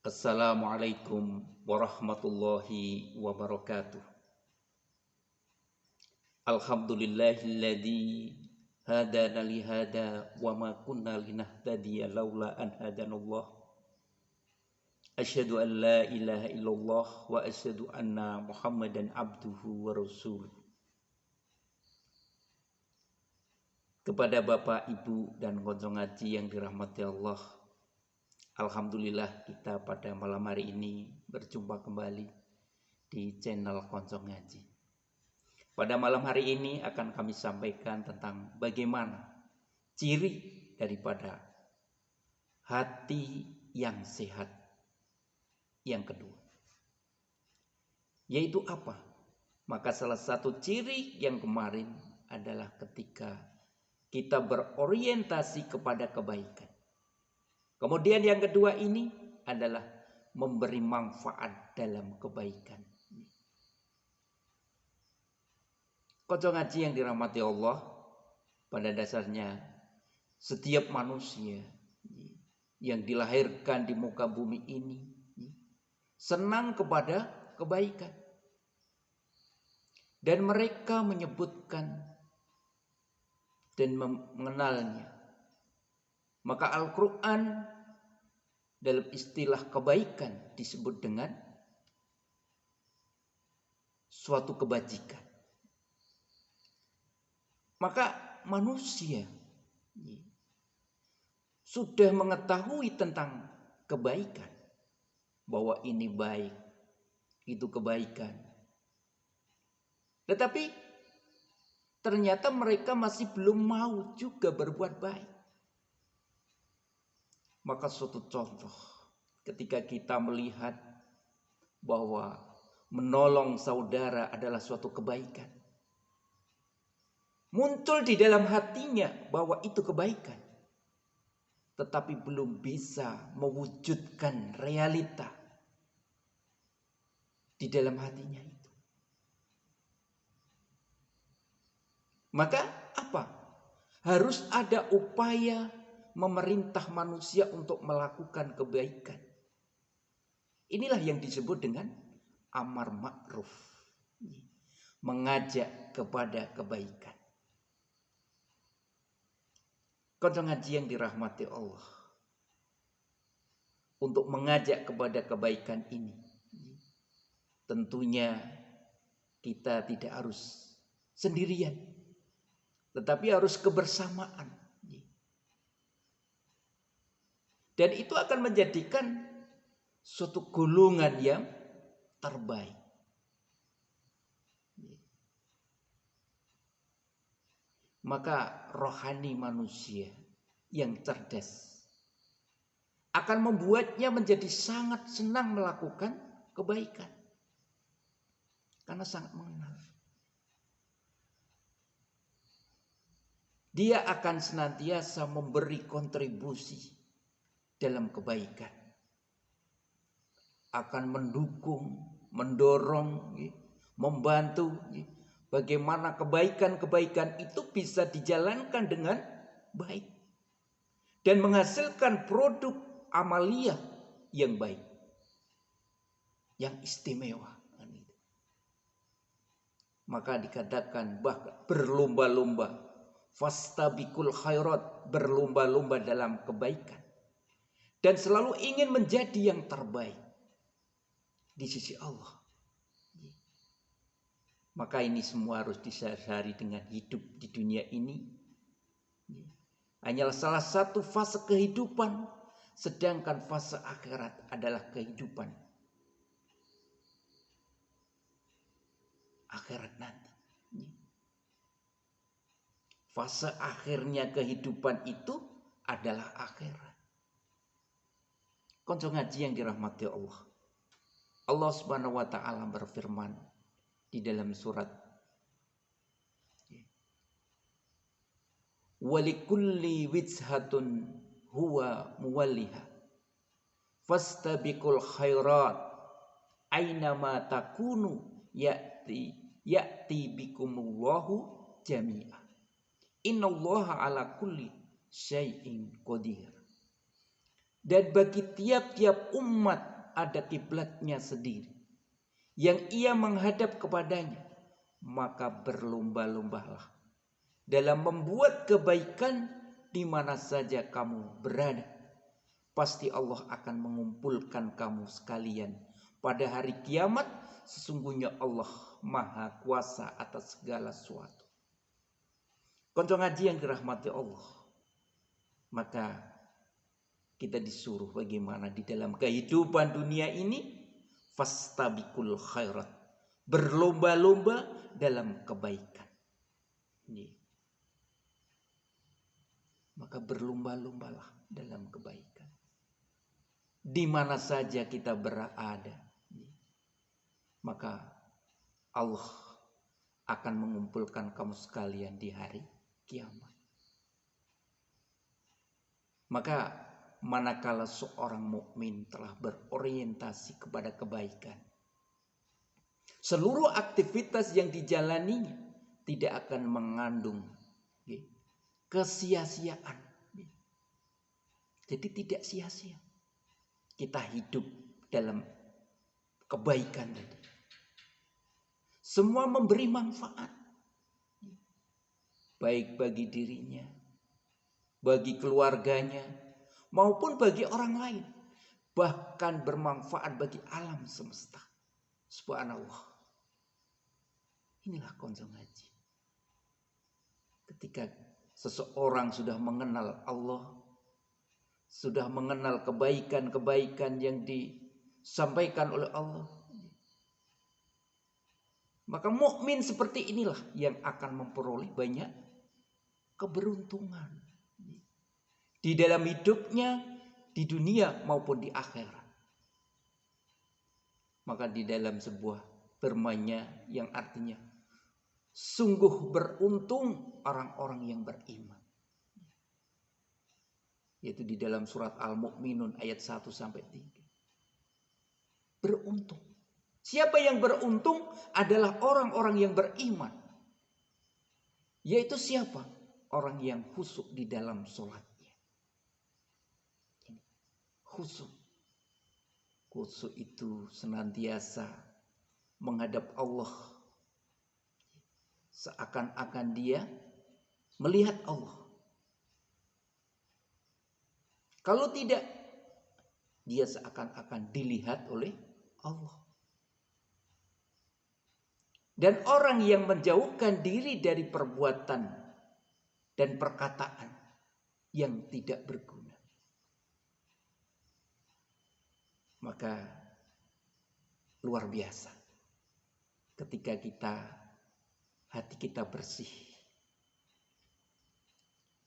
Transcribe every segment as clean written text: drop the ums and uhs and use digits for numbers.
Assalamualaikum warahmatullahi wabarakatuh. Alhamdulillahilladzi hadana li hada wa ma kunna linahtadiya laula an hadanallah. Asyhadu an la ilaha illallah wa asyhadu anna Muhammadan abduhu wa rasuluh. Kepada Bapak, Ibu, dan konco ngaji yang dirahmati Allah, alhamdulillah kita pada malam hari ini berjumpa kembali di channel Konco Ngaji. Pada malam hari ini akan kami sampaikan tentang bagaimana ciri daripada hati yang sehat yang kedua. Yaitu apa? Maka salah satu ciri yang kemarin adalah ketika kita berorientasi kepada kebaikan. Kemudian yang kedua ini adalah memberi manfaat dalam kebaikan. Konco ngaji yang dirahmati Allah, pada dasarnya setiap manusia yang dilahirkan di muka bumi ini senang kepada kebaikan. Dan mereka menyebutkan dan mengenalnya. Maka Al-Quran dalam istilah kebaikan disebut dengan suatu kebajikan. Maka manusia sudah mengetahui tentang kebaikan, bahwa ini baik, itu kebaikan. Tetapi ternyata mereka masih belum mau juga berbuat baik. Maka suatu contoh ketika kita melihat bahwa menolong saudara adalah suatu kebaikan, muncul di dalam hatinya bahwa itu kebaikan, tetapi belum bisa mewujudkan realita di dalam hatinya itu. Maka apa? Harus ada upaya memerintah manusia untuk melakukan kebaikan. Inilah yang disebut dengan amar ma'ruf, mengajak kepada kebaikan. Konco ngaji yang dirahmati Allah, untuk mengajak kepada kebaikan ini, tentunya kita tidak harus sendirian, tetapi harus kebersamaan. Dan itu akan menjadikan suatu golongan yang terbaik. Maka rohani manusia yang cerdas akan membuatnya menjadi sangat senang melakukan kebaikan, karena sangat mengenal. Dia akan senantiasa memberi kontribusi dalam kebaikan, akan mendukung, mendorong, membantu bagaimana kebaikan-kebaikan itu bisa dijalankan dengan baik dan menghasilkan produk amaliyah yang baik, yang istimewa. Maka dikatakan bahkan berlomba-lomba, fastabiqul khairat, berlomba-lomba dalam kebaikan, dan selalu ingin menjadi yang terbaik di sisi Allah. Maka ini semua harus disadari dengan hidup di dunia ini hanyalah salah satu fase kehidupan, sedangkan fase akhirat adalah kehidupan akhirat nanti. Fase akhirnya kehidupan itu adalah akhirat. Konco ngaji yang dirahmati Allah, Allah Subhanahu wa taala berfirman di dalam surat, walikulli wijhatun huwa muwalliha fastabiqul khairat ainama takunu ya'ti bikumullahu jami'a innallaha ala kulli syai'in qadir. Dan bagi tiap-tiap umat ada kiblatnya sendiri yang ia menghadap kepadanya, maka berlomba-lombalah dalam membuat kebaikan di mana saja kamu berada. Pasti Allah akan mengumpulkan kamu sekalian pada hari kiamat. Sesungguhnya Allah Maha Kuasa atas segala sesuatu. Konco ngaji yang dirahmati Allah, maka kita disuruh bagaimana di dalam kehidupan dunia ini, fastabiqul khairat, berlomba-lomba dalam kebaikan. Maka berlomba-lombalah dalam kebaikan. Di mana saja kita berada, maka Allah akan mengumpulkan kamu sekalian di hari kiamat. Maka manakala seorang mukmin telah berorientasi kepada kebaikan, seluruh aktivitas yang dijalaninya tidak akan mengandung kesia-siaan. Jadi tidak sia-sia kita hidup dalam kebaikan tadi. Semua memberi manfaat, baik bagi dirinya, bagi keluarganya, maupun bagi orang lain. Bahkan bermanfaat bagi alam semesta. Subhanallah. Inilah konco ngaji. Ketika seseorang sudah mengenal Allah, sudah mengenal kebaikan-kebaikan yang disampaikan oleh Allah, maka mukmin seperti inilah yang akan memperoleh banyak keberuntungan di dalam hidupnya, di dunia maupun di akhirat. Maka di dalam sebuah firman-Nya yang artinya sungguh beruntung orang-orang yang beriman, yaitu di dalam surat Al-Mu'minun ayat 1 sampai 3. Beruntung. Siapa yang beruntung adalah orang-orang yang beriman. Yaitu siapa? Orang yang khusyuk di dalam sholatnya. Khusyuk. Khusyuk itu senantiasa menghadap Allah. Seakan-akan dia melihat Allah. Kalau tidak, dia seakan-akan dilihat oleh Allah. Dan orang yang menjauhkan diri dari perbuatan dan perkataan yang tidak berguna, maka luar biasa ketika hati kita bersih,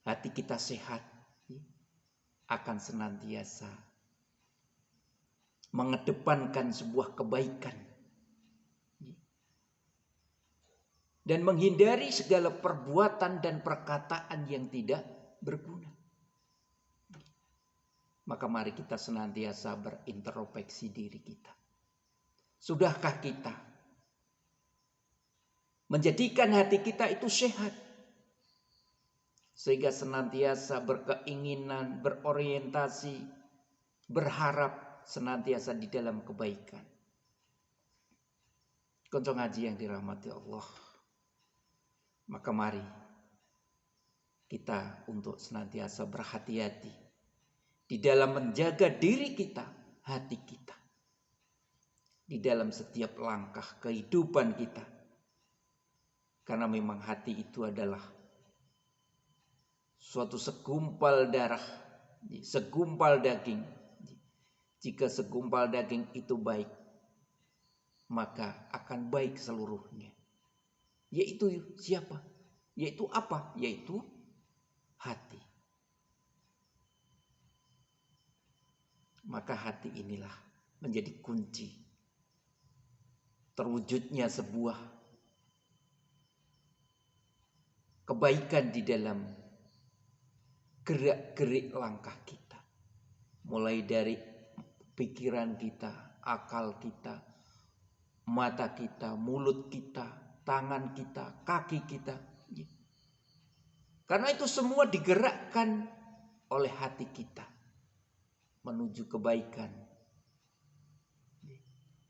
hati kita sehat, akan senantiasa mengedepankan sebuah kebaikan dan menghindari segala perbuatan dan perkataan yang tidak berguna. Maka mari kita senantiasa berintrospeksi diri kita. Sudahkah kita menjadikan hati kita itu sehat, sehingga senantiasa berkeinginan, berorientasi, berharap senantiasa di dalam kebaikan. Konco ngaji yang dirahmati Allah, maka mari kita untuk senantiasa berhati-hati di dalam menjaga diri kita, hati kita, di dalam setiap langkah kehidupan kita. Karena memang hati itu adalah suatu segumpal darah, segumpal daging. Jika segumpal daging itu baik, maka akan baik seluruhnya. Yaitu siapa? Yaitu apa? Yaitu hati. Maka hati inilah menjadi kunci terwujudnya sebuah kebaikan di dalam gerak-gerik langkah kita. Mulai dari pikiran kita, akal kita, mata kita, mulut kita, tangan kita, kaki kita. Karena itu semua digerakkan oleh hati kita menuju kebaikan,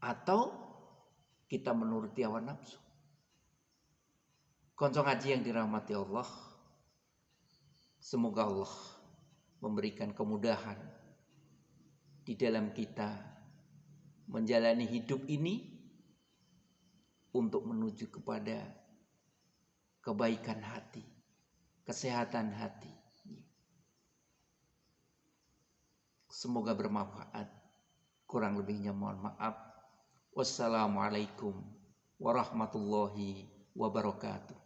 atau kita menuruti hawa nafsu. Konco ngaji yang dirahmati Allah, semoga Allah memberikan kemudahan di dalam kita menjalani hidup ini untuk menuju kepada kebaikan hati, kesehatan hati. Semoga bermanfaat. Kurang lebihnya mohon maaf. Wassalamualaikum warahmatullahi wabarakatuh.